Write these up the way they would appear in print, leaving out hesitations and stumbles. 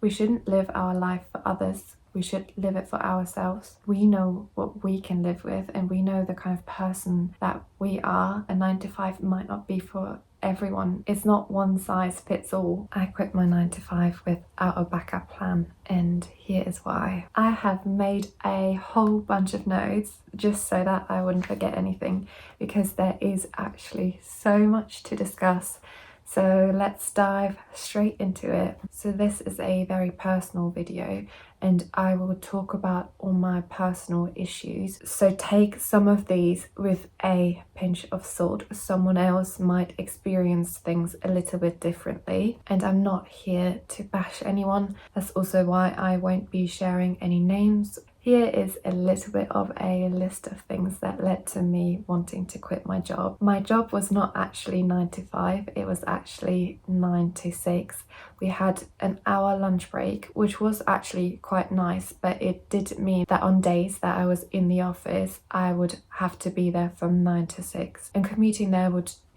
We shouldn't live our life for others. We should live it for ourselves. We know what we can live with, and we know the kind of person that we are. A 9 to 5 might not be for everyone. It's not one size fits all. I quit my 9 to 5 without a backup plan, and here is why. I have made a whole bunch of notes just so that I wouldn't forget anything, because there is actually so much to discuss. So let's dive straight into it. So this is a very personal video, and I will talk about all my personal issues. So take some of these with a pinch of salt. Someone else might experience things a little bit differently, and I'm not here to bash anyone. That's also why I won't be sharing any names. Here is a little bit of a list of things that led to me wanting to quit my job. My job was not actually 9 to 5, it was actually 9 to 6. We had an hour lunch break, which was actually quite nice, but it did mean that on days that I was in the office, I would have to be there from 9 to 6. And commuting there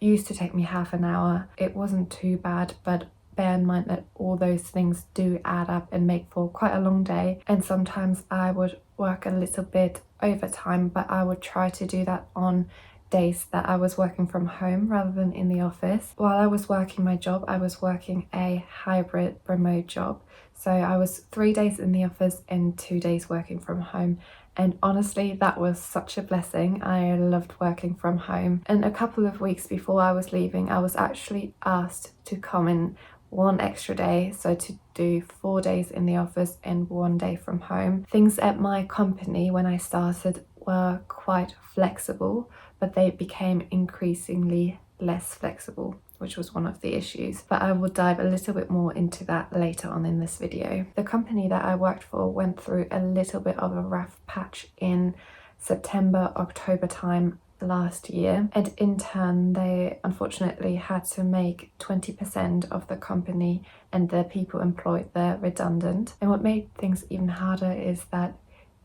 used to take me half an hour. It wasn't too bad, but bear in mind that all those things do add up and make for quite a long day, and sometimes I would work a little bit overtime, but I would try to do that on days that I was working from home rather than in the office. While I was working my job, I was working a hybrid remote job, so I was 3 days in the office and 2 days working from home. And honestly, that was such a blessing. I loved working from home. And a couple of weeks before I was leaving, I was actually asked to come in 1 extra day, so to do 4 days in the office and 1 day from home. Things at my company when I started were quite flexible, but they became increasingly less flexible, which was one of the issues. But I will dive a little bit more into that later on in this video. The company that I worked for went through a little bit of a rough patch in September, October time last year, and in turn they unfortunately had to make 20% of the company and the people employed there redundant. And what made things even harder is that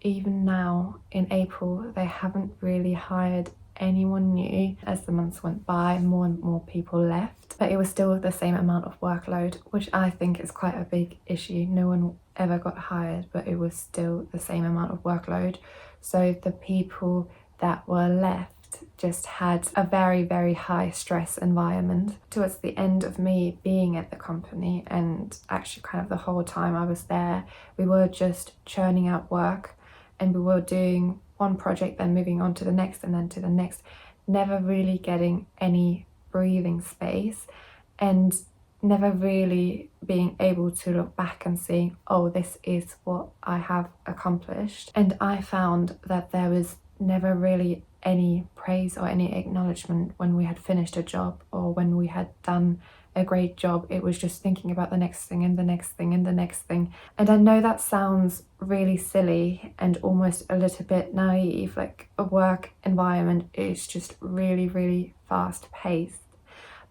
even now in April they haven't really hired anyone new. As the months went by, more and more people left, but it was still the same amount of workload, which I think is quite a big issue. No one ever got hired, but it was still the same amount of workload. So the people that were left just had a very, very high stress environment. Towards the end of me being at the company, and actually kind of the whole time I was there, we were just churning out work, and we were doing one project, then moving on to the next, and then to the next, never really getting any breathing space, and never really being able to look back and see, oh, this is what I have accomplished. And I found that there was never really any praise or any acknowledgement when we had finished a job or when we had done a great job. It was just thinking about the next thing and the next thing and the next thing. And I know that sounds really silly and almost a little bit naive, like a work environment is just really, really fast paced.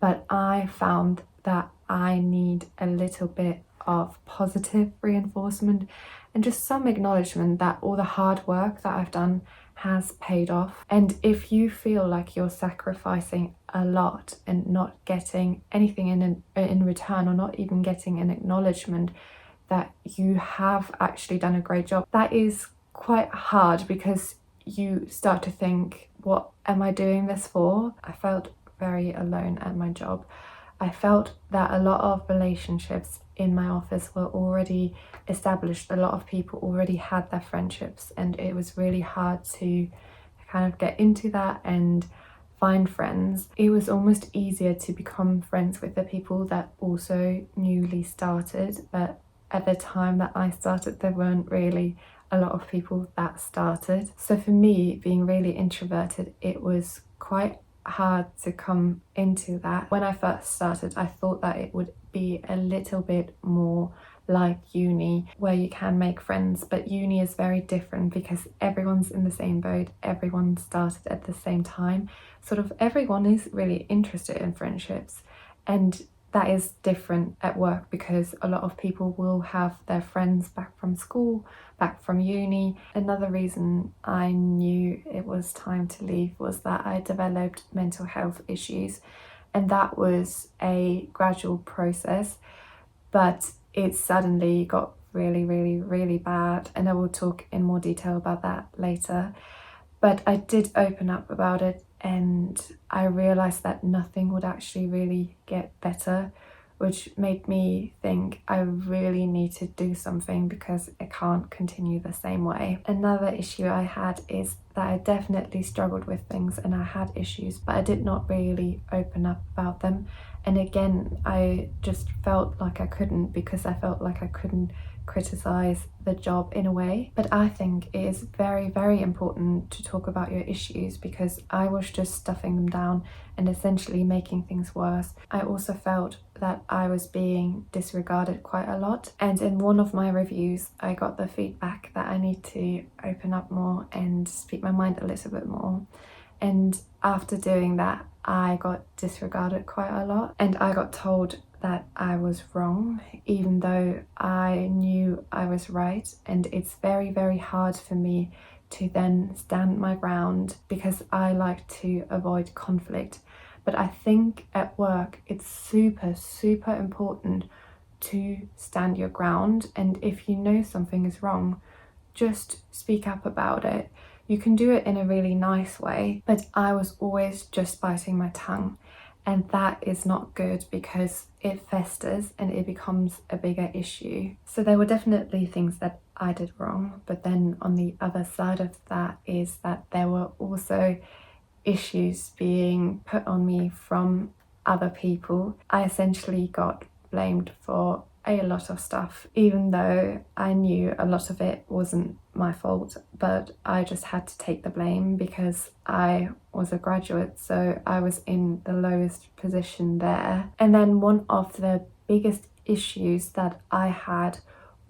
But I found that I need a little bit of positive reinforcement and just some acknowledgement that all the hard work that I've done has paid off. And if you feel like you're sacrificing a lot and not getting anything in return, or not even getting an acknowledgement that you have actually done a great job, that is quite hard, because you start to think, what am I doing this for? I felt very alone at my job. I felt that a lot of relationships in my office were already established. A lot of people already had their friendships, and it was really hard to kind of get into that and find friends. It was almost easier to become friends with the people that also newly started, but at the time that I started there weren't really a lot of people that started. So for me, being really introverted, it was quite hard to come into that. When I first started, I thought that it would be a little bit more like uni, where you can make friends, but uni is very different because everyone's in the same boat, everyone started at the same time, sort of everyone is really interested in friendships. And that is different at work, because a lot of people will have their friends back from school, back from uni. Another reason I knew it was time to leave was that I developed mental health issues, and that was a gradual process, but it suddenly got really bad, and I will talk in more detail about that later. But I did open up about it, and I realized that nothing would actually really get better, which made me think I really need to do something because it can't continue the same way. Another issue I had is that I definitely struggled with things and I had issues, but I did not really open up about them. And again, I just felt like I couldn't, because I felt like I couldn't criticize the job in a way. But I think it is very important to talk about your issues, because I was just stuffing them down and essentially making things worse. I also felt that I was being disregarded quite a lot, and in one of my reviews I got the feedback that I need to open up more and speak my mind a little bit more. And after doing that, I got disregarded quite a lot, and I got told that I was wrong, even though I knew I was right. And it's very hard for me to then stand my ground, because I like to avoid conflict. But I think at work it's super important to stand your ground, and if you know something is wrong, just speak up about it. You can do it in a really nice way, but I was always just biting my tongue, and that is not good because it festers and it becomes a bigger issue. So there were definitely things that I did wrong, but then on the other side of that is that there were also issues being put on me from other people. I essentially got blamed for a lot of stuff, even though I knew a lot of it wasn't my fault, but I just had to take the blame because I was a graduate, so I was in the lowest position there. And then one of the biggest issues that I had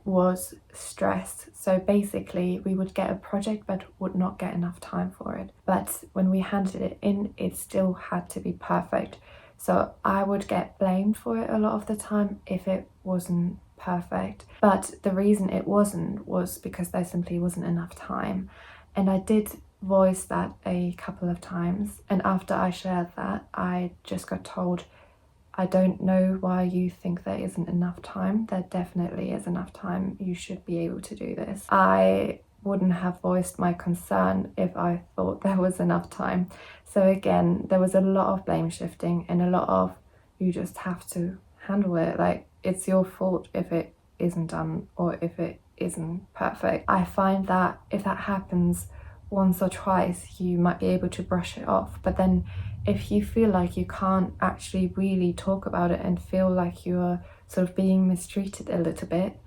was stress. So basically we would get a project but would not get enough time for it, but when we handed it in, it still had to be perfect. So I would get blamed for it a lot of the time if it wasn't perfect. But the reason it wasn't was because there simply wasn't enough time. And I did voice that a couple of times. And after I shared that, I just got told, I don't know why you think there isn't enough time. There definitely is enough time. You should be able to do this. I wouldn't have voiced my concern if I thought there was enough time. So again, there was a lot of blame shifting and a lot of, you just have to handle it. Like, it's your fault if it isn't done or if it isn't perfect. I find that if that happens once or twice, you might be able to brush it off. But then if you feel like you can't actually really talk about it and feel like you're sort of being mistreated a little bit,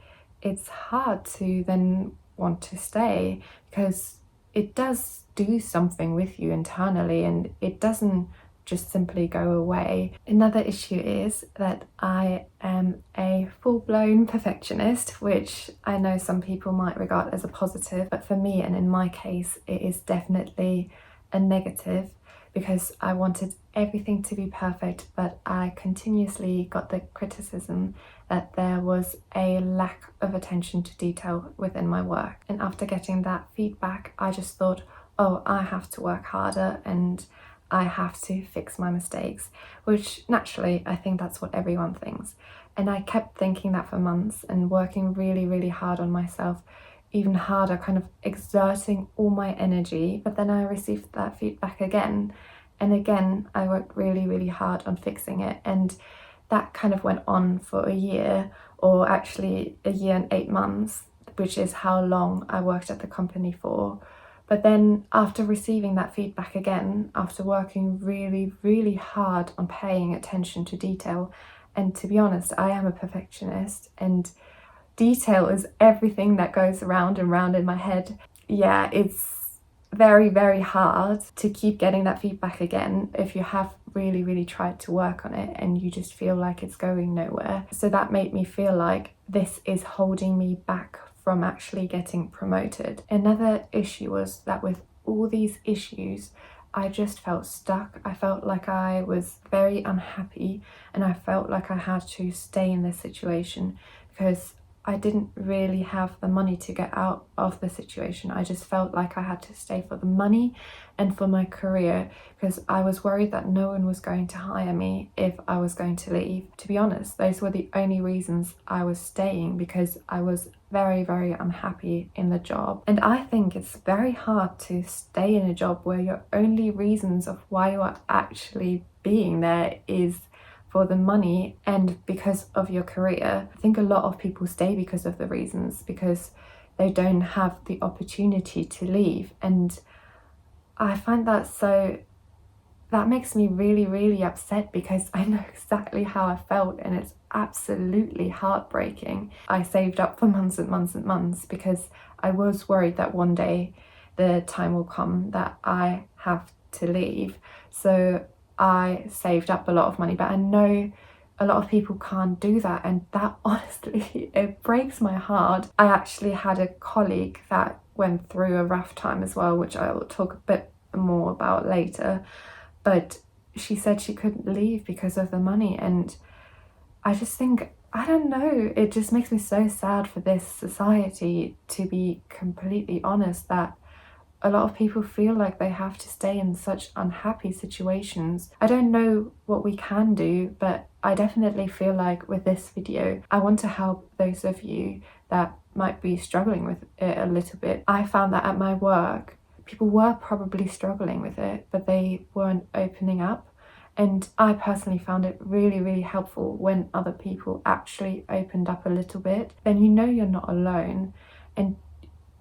it's hard to then want to stay, because it does do something with you internally and it doesn't just simply go away. Another issue is that I am a full-blown perfectionist, which I know some people might regard as a positive, but for me, and in my case, it is definitely a negative, because I wanted everything to be perfect, but I continuously got the criticism that there was a lack of attention to detail within my work. And after getting that feedback, I just thought, oh, I have to work harder and I have to fix my mistakes, which naturally, I think that's what everyone thinks. And I kept thinking that for months and working really hard on myself, even harder, kind of exerting all my energy. But then I received that feedback again, and again I worked really hard on fixing it, and that kind of went on for a year, or actually a year and 8 months, which is how long I worked at the company for. But then after receiving that feedback again, after working really hard on paying attention to detail, and to be honest, I am a perfectionist and detail is everything that goes around and round in my head. Yeah, it's very hard to keep getting that feedback again if you have really tried to work on it and you just feel like it's going nowhere. So that made me feel like this is holding me back from actually getting promoted. Another issue was that with all these issues, I just felt stuck. I felt like I was very unhappy and I felt like I had to stay in this situation because I didn't really have the money to get out of the situation. I just felt like I had to stay for the money and for my career, because I was worried that no one was going to hire me if I was going to leave. To be honest, those were the only reasons I was staying, because I was very, very unhappy in the job. And I think it's very hard to stay in a job where your only reasons of why you are actually being there is for the money and because of your career. I think a lot of people stay because of the reasons, because they don't have the opportunity to leave. And I find that makes me really, really upset, because I know exactly how I felt, and it's absolutely heartbreaking. I saved up for months and months and months because I was worried that one day the time will come that I have to leave. So I saved up a lot of money, but I know a lot of people can't do that, and that honestly, it breaks my heart. I actually had a colleague that went through a rough time as well, which I'll talk a bit more about later, but she said she couldn't leave because of the money. And I just think, I don't know, it just makes me so sad for this society, to be completely honest, that a lot of people feel like they have to stay in such unhappy situations. I don't know what we can do, but I definitely feel like with this video, I want to help those of you that might be struggling with it a little bit. I found that at my work, people were probably struggling with it, but they weren't opening up. And I personally found it really, really helpful when other people actually opened up a little bit. Then you know you're not alone, and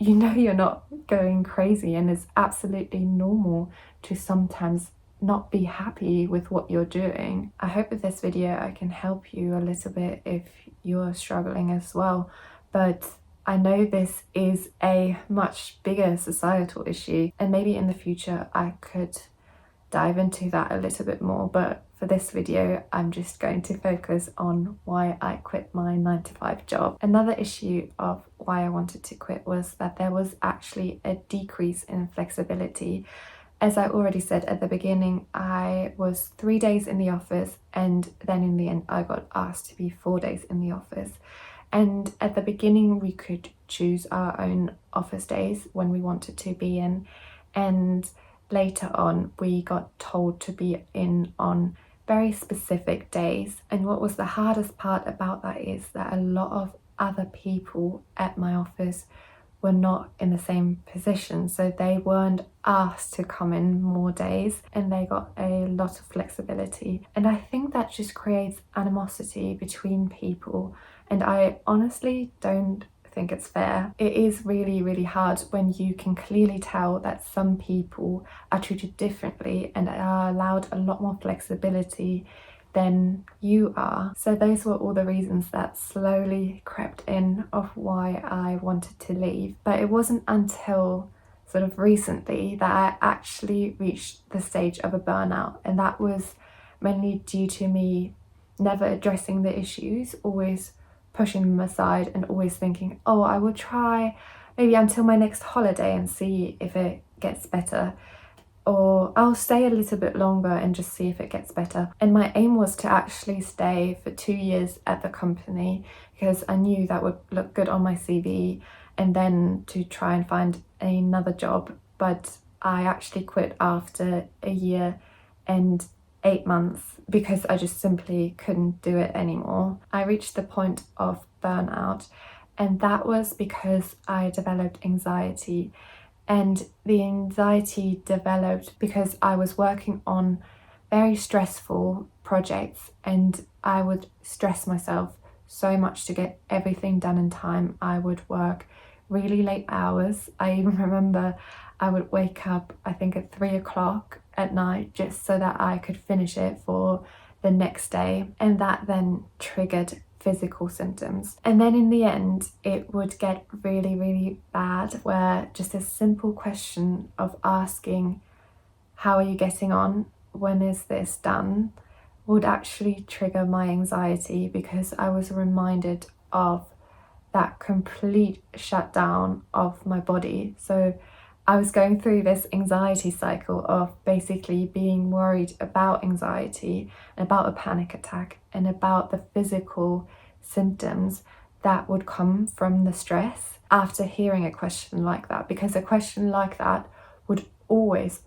you know you're not going crazy, and it's absolutely normal to sometimes not be happy with what you're doing. I hope with this video I can help you a little bit if you're struggling as well. But I know this is a much bigger societal issue, and maybe in the future I could dive into that a little bit more, but for this video I'm just going to focus on why I quit my 9-to-5 job. Another issue of why I wanted to quit was that there was actually a decrease in flexibility. As I already said at the beginning, I was 3 days in the office, and then in the end I got asked to be 4 days in the office. And at the beginning we could choose our own office days when we wanted to be in, and later on we got told to be in on very specific days. And what was the hardest part about that is that a lot of other people at my office were not in the same position, so they weren't asked to come in more days, and they got a lot of flexibility. And I think that just creates animosity between people, and I honestly don't think it's fair. It is really, really hard when you can clearly tell that some people are treated differently and are allowed a lot more flexibility than you are. So those were all the reasons that slowly crept in of why I wanted to leave. But it wasn't until sort of recently that I actually reached the stage of a burnout, and that was mainly due to me never addressing the issues, always pushing them aside and always thinking, oh, I will try maybe until my next holiday and see if it gets better, or I'll stay a little bit longer and just see if it gets better. And my aim was to actually stay for 2 years at the company, because I knew that would look good on my CV, and then to try and find another job. But I actually quit after a year and 8 months because I just simply couldn't do it anymore. I reached the point of burnout, and that was because I developed anxiety. And the anxiety developed because I was working on very stressful projects, and I would stress myself so much to get everything done in time. I would work really late hours. I even remember I would wake up, I think at 3 o'clock at night, just so that I could finish it for the next day. And that then triggered physical symptoms. And then in the end, it would get really, really bad, where just a simple question of asking, how are you getting on? When is this done? Would actually trigger my anxiety, because I was reminded of that complete shutdown of my body. So I was going through this anxiety cycle of basically being worried about anxiety, and about a panic attack, and about the physical symptoms that would come from the stress after hearing a question like that, because a question like that would always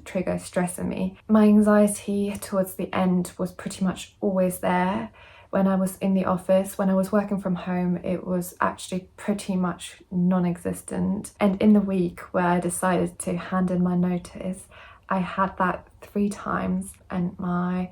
trigger stress in me. My anxiety towards the end was pretty much always there. When I was in the office, when I was working from home, it was actually pretty much non-existent. And in the week where I decided to hand in my notice, I had that 3 times, and my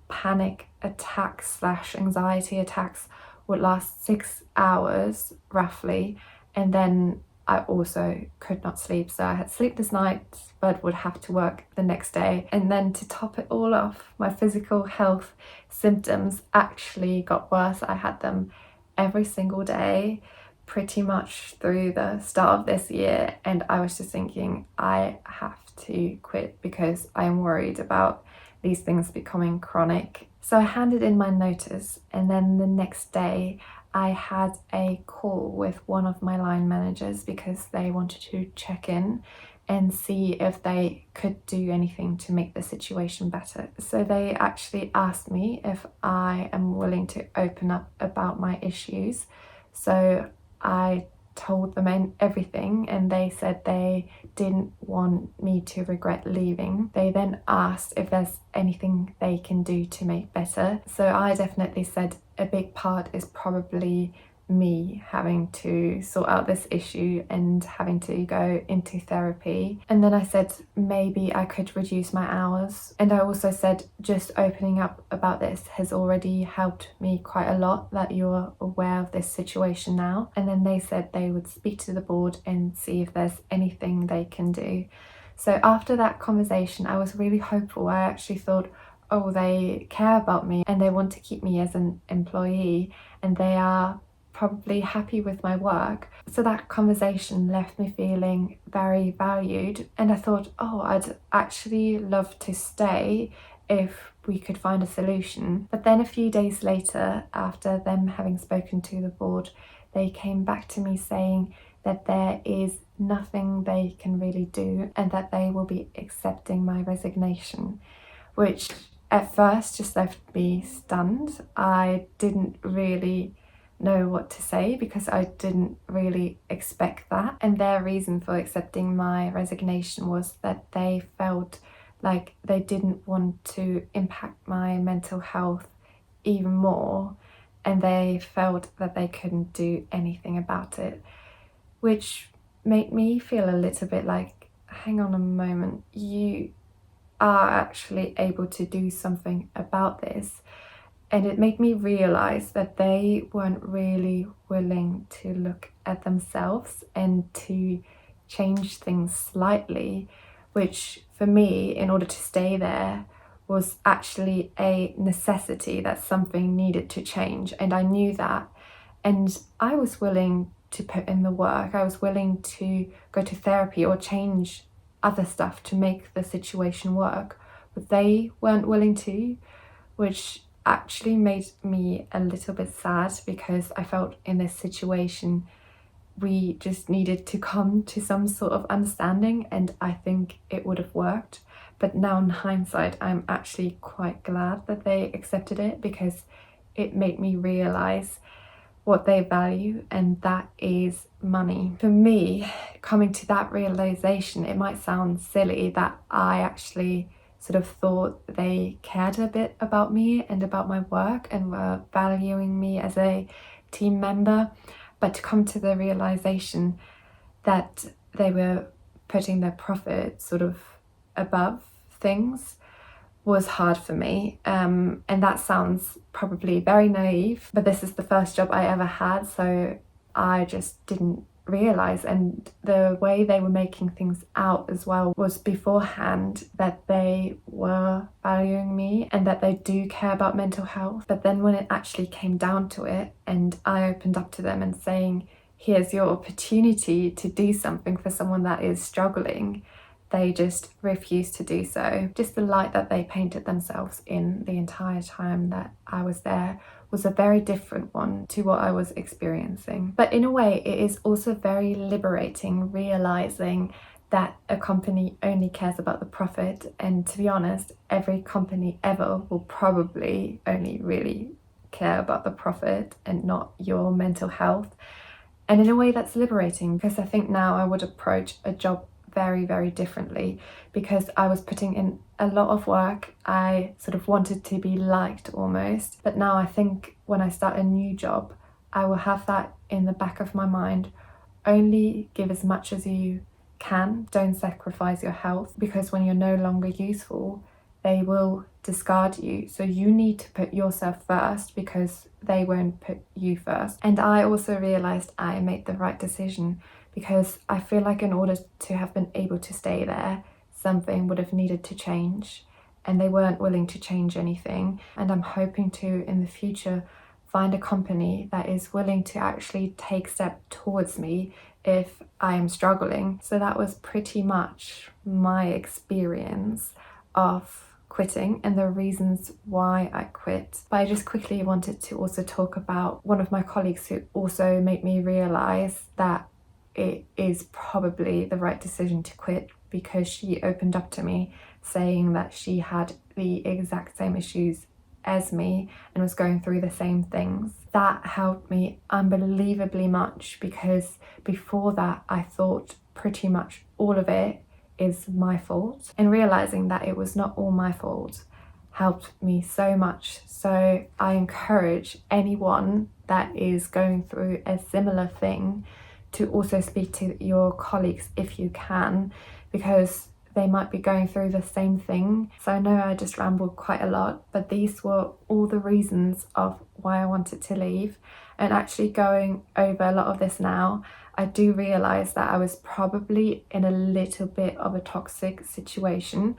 panic attacks / anxiety attacks would last 6 hours roughly, and then I also could not sleep. So I had sleepless nights but would have to work the next day. And then to top it all off, my physical health symptoms actually got worse. I had them every single day pretty much through the start of this year, and I was just thinking, I have to quit because I am worried about these things becoming chronic. So I handed in my notice, and then the next day I had a call with one of my line managers because they wanted to check in and see if they could do anything to make the situation better. So they actually asked me if I am willing to open up about my issues. So I told them everything, and they said they didn't want me to regret leaving. They then asked if there's anything they can do to make better. So I definitely said a big part is probably me having to sort out this issue and having to go into therapy. And then I said maybe I could reduce my hours. And I also said just opening up about this has already helped me quite a lot, that you're aware of this situation now. And then they said they would speak to the board and see if there's anything they can do. So after that conversation, I was really hopeful. I actually thought, oh, they care about me and they want to keep me as an employee, and they are probably happy with my work. So that conversation left me feeling very valued, and I thought, oh, I'd actually love to stay if we could find a solution. But then a few days later, after them having spoken to the board, they came back to me saying that there is nothing they can really do and that they will be accepting my resignation, which at first just left me stunned. I didn't really know what to say because I didn't really expect that. And their reason for accepting my resignation was that they felt like they didn't want to impact my mental health even more, and they felt that they couldn't do anything about it, which made me feel a little bit like, hang on a moment, you are actually able to do something about this. And it made me realize that they weren't really willing to look at themselves and to change things slightly, which for me, in order to stay there, was actually a necessity, that something needed to change. And I knew that. And I was willing to put in the work. I was willing to go to therapy or change other stuff to make the situation work. But they weren't willing to, which actually made me a little bit sad, because I felt in this situation we just needed to come to some sort of understanding, and I think it would have worked. But now in hindsight, I'm actually quite glad that they accepted it, because it made me realize what they value, and that is money. For me, coming to that realization, it might sound silly that I actually sort of thought they cared a bit about me and about my work and were valuing me as a team member, but to come to the realization that they were putting their profit sort of above things was hard for me. And that sounds probably very naive, but this is the first job I ever had, so I just didn't realize. And the way they were making things out as well was beforehand that they were valuing me and that they do care about mental health. But then when it actually came down to it and I opened up to them and saying, here's your opportunity to do something for someone that is struggling, they just refused to do so. Just the light that they painted themselves in the entire time that I was there was a very different one to what I was experiencing. But in a way, it is also very liberating realizing that a company only cares about the profit. And to be honest, every company ever will probably only really care about the profit and not your mental health. And in a way that's liberating, because I think now I would approach a job very, very differently, because I was putting in a lot of work. I sort of wanted to be liked almost. But now I think when I start a new job, I will have that in the back of my mind. Only give as much as you can. Don't sacrifice your health, because when you're no longer useful, they will discard you. So you need to put yourself first, because they won't put you first. And I also realized I made the right decision, because I feel like in order to have been able to stay there, something would have needed to change, and they weren't willing to change anything. And I'm hoping to, in the future, find a company that is willing to actually take steps towards me if I am struggling. So that was pretty much my experience of quitting and the reasons why I quit. But I just quickly wanted to also talk about one of my colleagues who also made me realize that it is probably the right decision to quit, because she opened up to me saying that she had the exact same issues as me and was going through the same things. That helped me unbelievably much, because before that I thought pretty much all of it is my fault, and realizing that it was not all my fault helped me so much. So I encourage anyone that is going through a similar thing to also speak to your colleagues if you can, because they might be going through the same thing. So I know I just rambled quite a lot, but these were all the reasons of why I wanted to leave. And actually going over a lot of this now, I do realize that I was probably in a little bit of a toxic situation.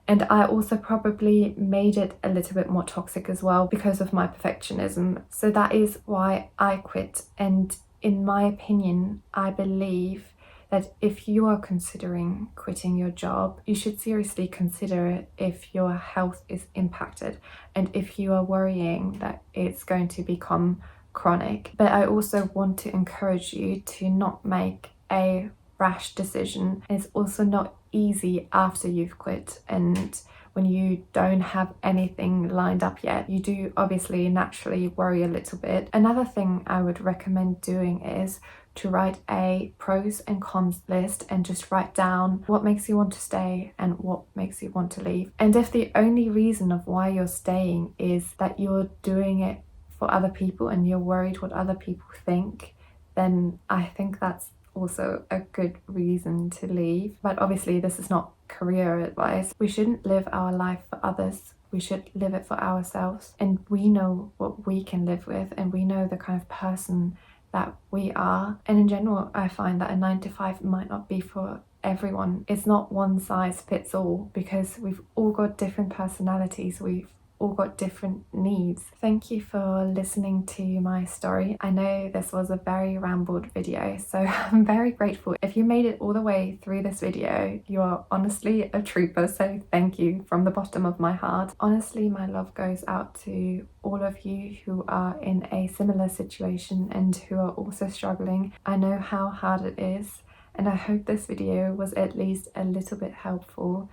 And I also probably made it a little bit more toxic as well because of my perfectionism. So that is why I quit. And in my opinion, I believe that if you are considering quitting your job, you should seriously consider it if your health is impacted and if you are worrying that it's going to become chronic. But I also want to encourage you to not make a rash decision. It's also not easy after you've quit, and when you don't have anything lined up yet, you do obviously naturally worry a little bit. Another thing I would recommend doing is to write a pros and cons list and just write down what makes you want to stay and what makes you want to leave. And if the only reason of why you're staying is that you're doing it for other people and you're worried what other people think, then I think that's also a good reason to leave. But obviously this is not career advice. We shouldn't live our life for others. We should live it for ourselves. And we know what we can live with, and we know the kind of person that we are. And in general, I find that a 9 to 5 might not be for everyone. It's not one size fits all, because we've all got different personalities. We've all got different needs. Thank you for listening to my story. I know this was a very rambled video, so I'm very grateful. If you made it all the way through this video, you are honestly a trooper, so thank you from the bottom of my heart. Honestly, my love goes out to all of you who are in a similar situation and who are also struggling. I know how hard it is, and I hope this video was at least a little bit helpful.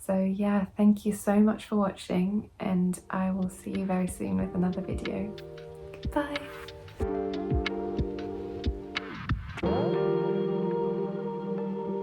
So yeah, thank you so much for watching, and I will see you very soon with another video. Goodbye.